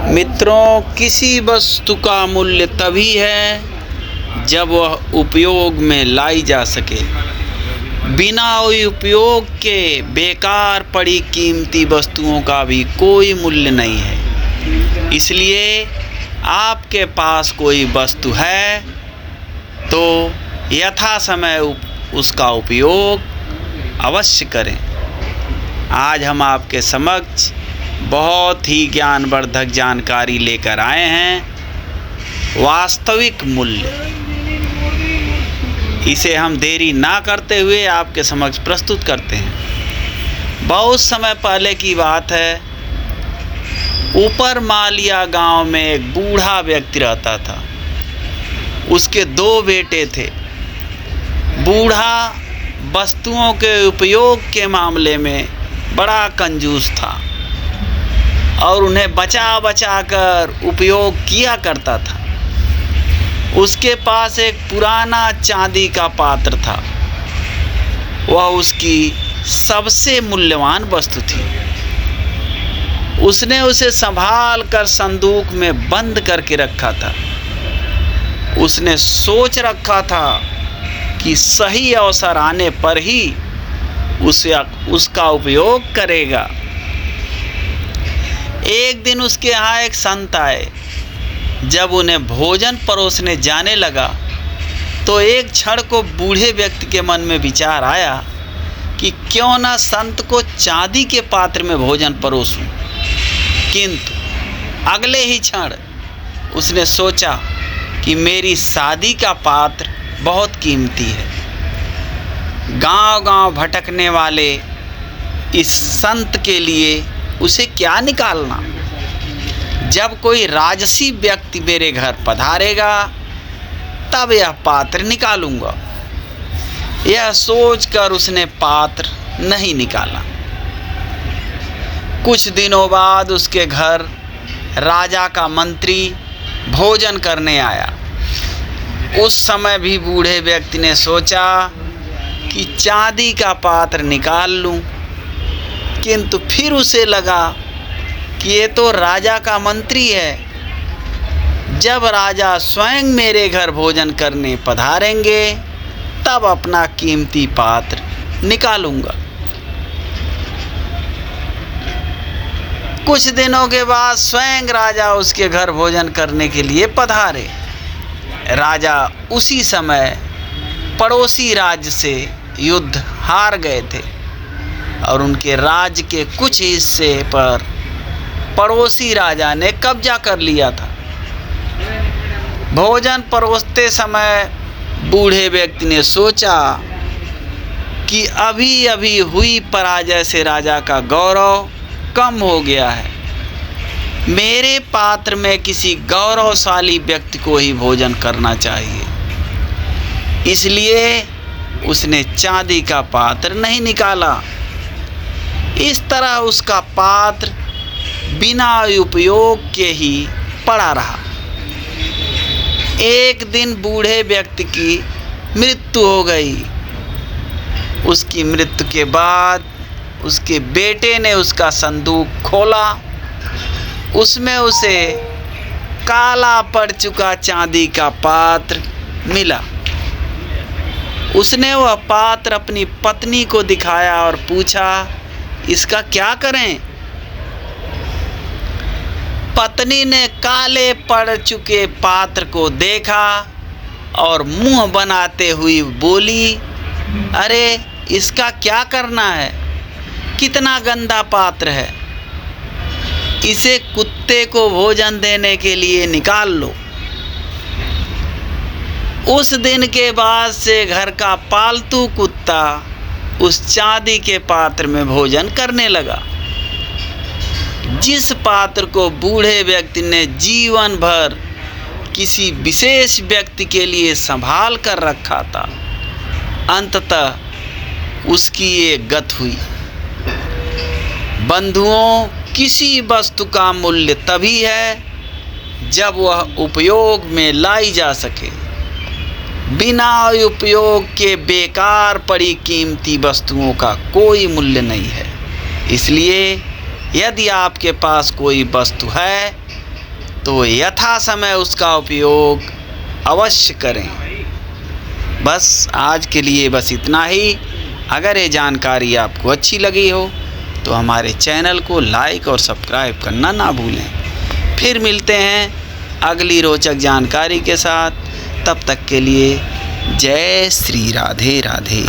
मित्रों, किसी वस्तु का मूल्य तभी है जब वह उपयोग में लाई जा सके। बिना उपयोग के बेकार पड़ी कीमती वस्तुओं का भी कोई मूल्य नहीं है। इसलिए आपके पास कोई वस्तु है तो यथा समय उसका उपयोग अवश्य करें। आज हम आपके समक्ष बहुत ही ज्ञानवर्धक जानकारी लेकर आए हैं। वास्तविक मूल्य, इसे हम देरी ना करते हुए आपके समक्ष प्रस्तुत करते हैं। बहुत समय पहले की बात है। ऊपर मालिया गांव में एक बूढ़ा व्यक्ति रहता था। उसके 2 बेटे थे। बूढ़ा वस्तुओं के उपयोग के मामले में बड़ा कंजूस था और उन्हें बचा बचा कर उपयोग किया करता था। उसके पास एक पुराना चांदी का पात्र था। वह उसकी सबसे मूल्यवान वस्तु थी। उसने उसे संभाल कर संदूक में बंद करके रखा था। उसने सोच रखा था कि सही अवसर आने पर ही उसका उपयोग करेगा। एक दिन उसके यहाँ एक संत आए। जब उन्हें भोजन परोसने जाने लगा तो एक क्षण को बूढ़े व्यक्ति के मन में विचार आया कि क्यों ना संत को चांदी के पात्र में भोजन परोसूं। किंतु अगले ही क्षण उसने सोचा कि मेरी शादी का पात्र बहुत कीमती है। गांव-गांव भटकने वाले इस संत के लिए उसे क्या निकालना। जब कोई राजसी व्यक्ति मेरे घर पधारेगा तब यह पात्र निकालूंगा। यह सोचकर उसने पात्र नहीं निकाला। कुछ दिनों बाद उसके घर राजा का मंत्री भोजन करने आया। उस समय भी बूढ़े व्यक्ति ने सोचा कि चांदी का पात्र निकाल लूं, किंतु फिर उसे लगा कि ये तो राजा का मंत्री है। जब राजा स्वयं मेरे घर भोजन करने पधारेंगे तब अपना कीमती पात्र निकालूंगा। कुछ दिनों के बाद स्वयं राजा उसके घर भोजन करने के लिए पधारे। राजा उसी समय पड़ोसी राज्य से युद्ध हार गए थे और उनके राज्य के कुछ हिस्से पर पड़ोसी राजा ने कब्जा कर लिया था। भोजन परोसते समय बूढ़े व्यक्ति ने सोचा कि अभी अभी हुई पराजय से राजा का गौरव कम हो गया है। मेरे पात्र में किसी गौरवशाली व्यक्ति को ही भोजन करना चाहिए। इसलिए उसने चांदी का पात्र नहीं निकाला। इस तरह उसका पात्र बिना उपयोग के ही पड़ा रहा। एक दिन बूढ़े व्यक्ति की मृत्यु हो गई। उसकी मृत्यु के बाद उसके बेटे ने उसका संदूक खोला। उसमें उसे काला पड़ चुका चांदी का पात्र मिला। उसने वह पात्र अपनी पत्नी को दिखाया और पूछा, इसका क्या करें? पत्नी ने काले पड़ चुके पात्र को देखा और मुंह बनाते हुए बोली, अरे इसका क्या करना है? कितना गंदा पात्र है। इसे कुत्ते को भोजन देने के लिए निकाल लो। उस दिन के बाद से घर का पालतू कुत्ता उस चांदी के पात्र में भोजन करने लगा। जिस पात्र को बूढ़े व्यक्ति ने जीवन भर किसी विशेष व्यक्ति के लिए संभाल कर रखा था, अंततः उसकी ये गत हुई। बंधुओं, किसी वस्तु का मूल्य तभी है जब वह उपयोग में लाई जा सके। बिना उपयोग के बेकार पड़ी कीमती वस्तुओं का कोई मूल्य नहीं है। इसलिए यदि आपके पास कोई वस्तु है तो यथा समय उसका उपयोग अवश्य करें। बस आज के लिए बस इतना ही। अगर ये जानकारी आपको अच्छी लगी हो तो हमारे चैनल को लाइक और सब्सक्राइब करना ना भूलें। फिर मिलते हैं अगली रोचक जानकारी के साथ। तब तक के लिए जय श्री राधे राधे।